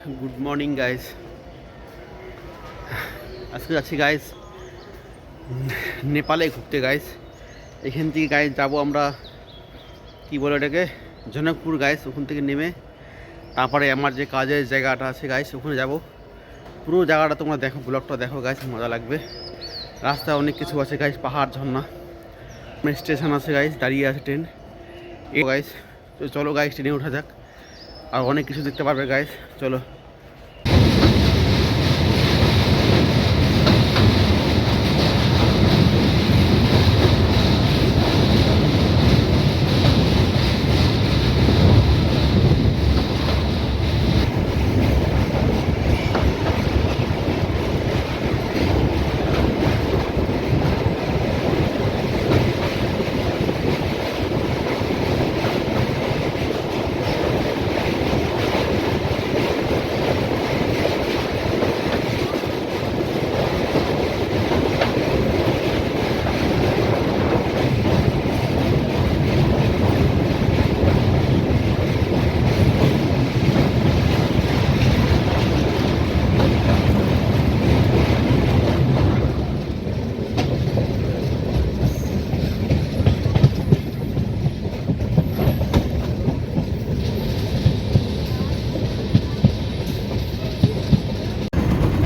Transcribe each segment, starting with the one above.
Good morning guys. আজকে যাচ্ছি guys নেপালে ঘুরতে গাইস। এখান থেকে গাইস যাবো আমরা কি বলে এটাকে জনকপুর গাইস। ওখান থেকে নেমে তারপরে আমার যে কাজের জায়গাটা আছে গাইস ওখানে যাব। পুরো জায়গাটা তোমরা দেখো, ব্লগটা দেখো গাইস, মজা লাগবে। রাস্তায় অনেক কিছু আছে গাইস, পাহাড়, ঝর্ণা, স্টেশন আছে গাইস, দাঁড়িয়ে আছে ট্রেন এ গাইস। তো চলো গাইস ট্রেনে ওঠা যাক, আর অনেক কিছু দেখতে পারবে গাইস। চলো।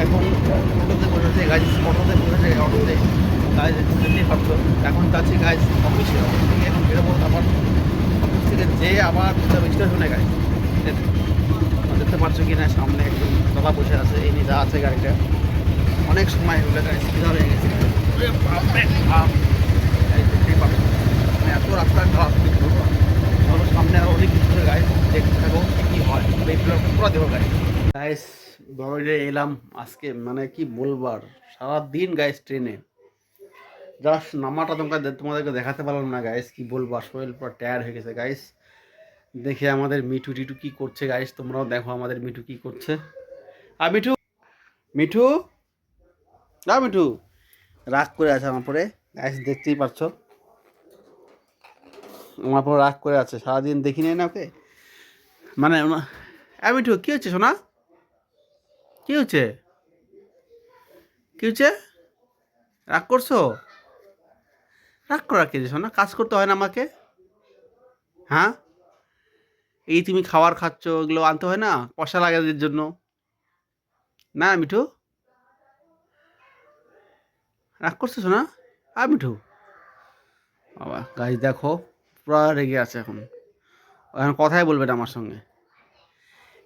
এখন অটোতে বসেছে গাছ, অটোতে বসেছে, অটোতে গাছ দেখতেই পাচ্ছ। এখন যাচ্ছি গাছ অফিসে, অফিস থেকে এখন বেরোবো। তারপর অফিস থেকে যেয়ে আবার স্টেশনে গাছ দেখতে পাচ্ছ কি না, সামনে একজন দাদা বসে আছে, এই নিয়ে যা আছে গাড়িটা। অনেক সময় হলে গাছ সুবিধা হয়ে গেছে। দেখতেই পাচ্ছ মানে এত রাস্তায় খারাপ, কিন্তু ধরো সামনে আরও অনেক কিছু গাছ দেখতে থাকো কী হয়। এই পুরো দেবো গাছ গাইস। বড়ে এলাম আজকে, মানে কি বলবার, সারাদিন গাইস ট্রেনে। জাস্ট নামাটা তোমাদেরকে দেখাতে পারলাম না গাইস, কি বলবো, শরীর পুরো টায়ার্ড হয়ে গেছে গাইস। দেখে আমাদের মিঠু টিটু কি করছে গাইস, তোমরাও দেখো আমাদের মিঠু কি করছে। আর মিঠু, মিঠু, না মিঠু রাগ করে আছে আমার পরে গাইস, দেখতেই পাচ্ছ আমার পরে রাগ করে আছে। সারাদিন দেখি নাই না ওকে, মানে মিঠু কি হচ্ছে সোনা, কি হচ্ছে, কি হচ্ছে, রাগ করছো? রাগ করা কে দিছো না, কাজ করতে হয় না আমাকে? হ্যাঁ, এই তুমি খাবার খাচ্ছ, এগুলো আনতে হয় না, পয়সা লাগে এদের জন্য। না মিঠু, রাগ করতেছো না? মিঠু, বাবা গাছ দেখো পুরো রেগে আছে এখন। এখন কথাই বলবে না আমার সঙ্গে,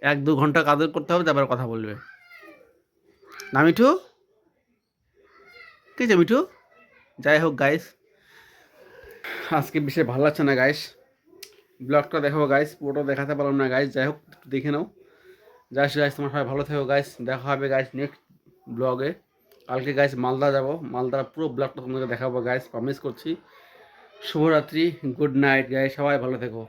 1-2 ঘন্টা কাজ করতে হবে, তারপরে কথা বলবে। না মিঠু, কি আছে মিঠু? যাই হোক গাইস, আজকে বিশেষ ভালো লাগছে না গাইস। ব্লগটা দেখো গাইস, পুরোটা দেখাতে পারলাম না গাইস। যাই হোক একটু দেখে নাও। যাই গাইস, তোমার সবাই ভালো থেকো গাইস, দেখা হবে গাইস নেক্সট ব্লগে। কালকে গাইস মালদা যাব, মালদার পুরো ব্লগটা তোমাদেরকে দেখাবো গাইস, প্রমিস করছি। শুভরাত্রি, গুড নাইট গাইস, সবাই ভালো থেকো।